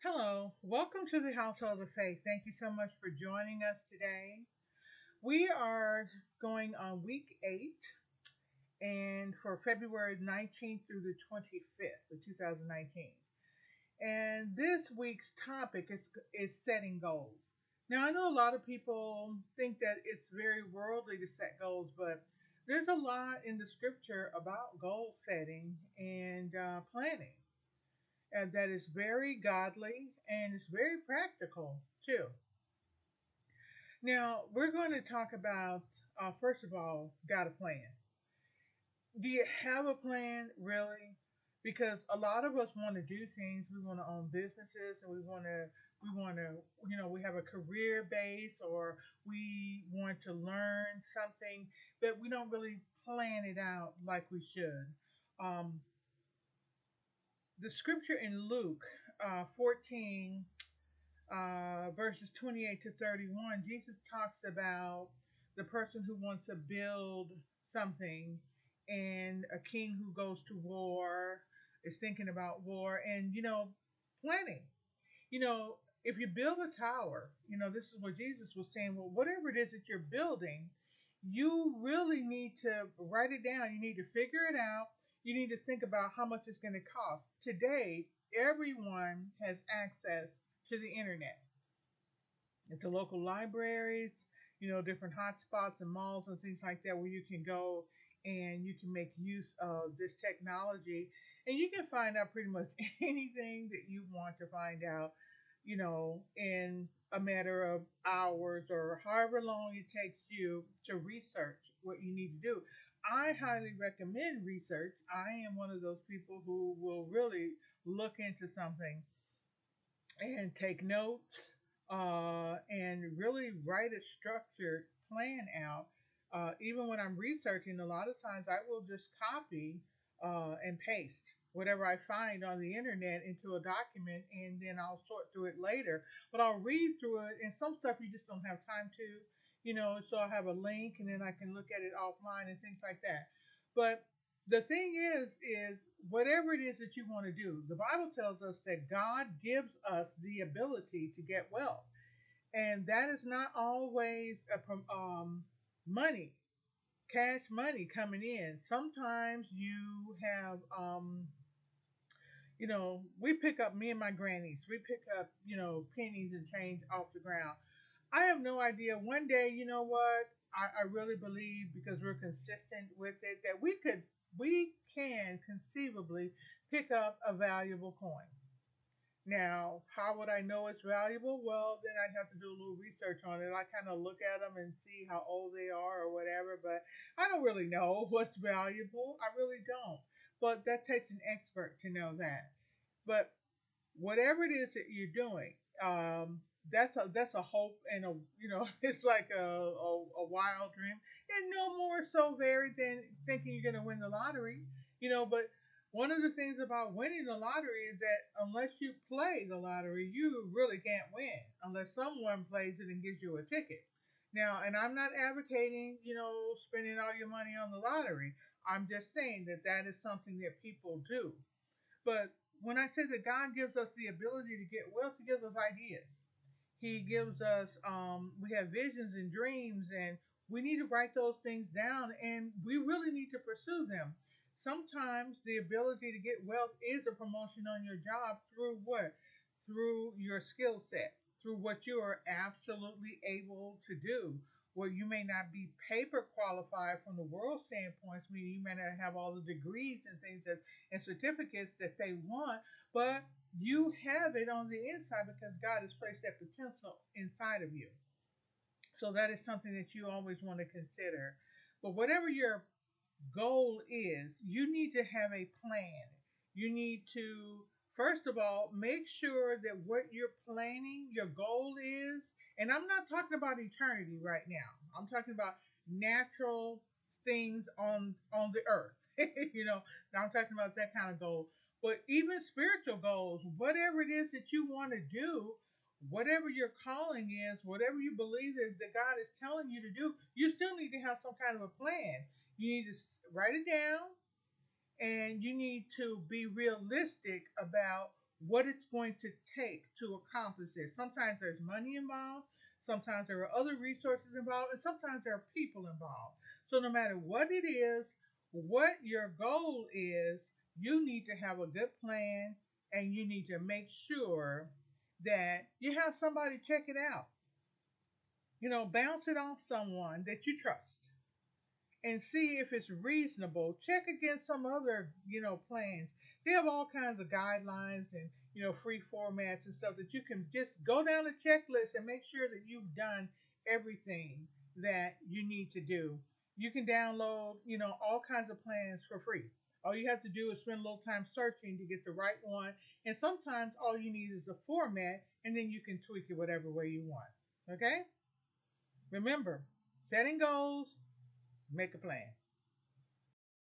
Hello, welcome to the Household of Faith. Thank you so much for joining us today. We are going on week 8 and for February 19th through the 25th of 2019. And this week's topic is setting goals. Now, I know a lot of people think that it's very worldly to set goals, but there's a lot in the scripture about goal setting and planning that is very godly and it's very practical too. Now, we're going to talk about, first of all, got a plan. Do you have a plan, really? Because a lot of us want to do things. We want to own businesses, and we have a career base, or we want to learn something, but we don't really plan it out like we should. Um, the scripture in Luke 14 verses 28 to 31, Jesus talks about the person who wants to build something and a king who goes to war is thinking about war and, planning. If you build a tower, this is what Jesus was saying. Well, whatever it is that you're building, you really need to write it down. You need to figure it out. You need to think about how much it's going to cost. Today, everyone has access to the internet. It's the local libraries, different hotspots and malls and things like that where you can go and you can make use of this technology and you can find out pretty much anything that you want to find out, in a matter of hours or however long it takes you to research what you need to do. I highly recommend research. I am one of those people who will really look into something and take notes and really write a structured plan out. Even when I'm researching, a lot of times I will just copy and paste whatever I find on the internet into a document and then I'll sort through it later. But I'll read through it, and some stuff you just don't have time to, so I have a link and then I can look at it offline and things like that. But the thing is whatever it is that you want to do, the Bible tells us that God gives us the ability to get wealth. And that is not always money, cash money coming in. Sometimes you have, we pick up, me and my grannies, we pick up, pennies and change off the ground. I have no idea. One day, you know what? I really believe because we're consistent with it that we can conceivably pick up a valuable coin. Now, how would I know it's valuable? Well, then I'd have to do a little research on it. I kind of look at them and see how old they are or whatever, but I don't really know what's valuable. I really don't. But that takes an expert to know that. But whatever it is that you're doing, that's a hope and it's like a wild dream, and no more so varied than thinking you're going to win the lottery. But one of the things about winning the lottery is that unless you play the lottery, you really can't win unless someone plays it and gives you a ticket. Now, and I'm not advocating, spending all your money on the lottery. I'm just saying that that is something that people do. But when I say that God gives us the ability to get wealth, He gives us ideas. He gives us, we have visions and dreams, and we need to write those things down, and we really need to pursue them. Sometimes the ability to get wealth is a promotion on your job through what? Through your skill set, through what you are absolutely able to do. Well, you may not be paper qualified from the world standpoint, meaning you may not have all the degrees and things and certificates that they want, but you have it on the inside because God has placed that potential inside of you. So that is something that you always want to consider. But whatever your goal is, you need to have a plan. You need to, first of all, make sure that what you're planning, your goal is, and I'm not talking about eternity right now. I'm talking about natural things on the earth. I'm talking about that kind of goal. But even spiritual goals, whatever it is that you want to do, whatever your calling is, whatever you believe that God is telling you to do, you still need to have some kind of a plan. You need to write it down, and you need to be realistic about what it's going to take to accomplish this. Sometimes there's money involved, sometimes there are other resources involved, and sometimes there are people involved. So no matter what it is, what your goal is, you need to have a good plan, and you need to make sure that you have somebody check it out. Bounce it off someone that you trust and see if it's reasonable. Check against some other, plans. They have all kinds of guidelines and, free formats and stuff that you can just go down the checklist and make sure that you've done everything that you need to do. You can download, all kinds of plans for free. All you have to do is spend a little time searching to get the right one. And sometimes all you need is a format, and then you can tweak it whatever way you want. Okay? Remember, setting goals, make a plan.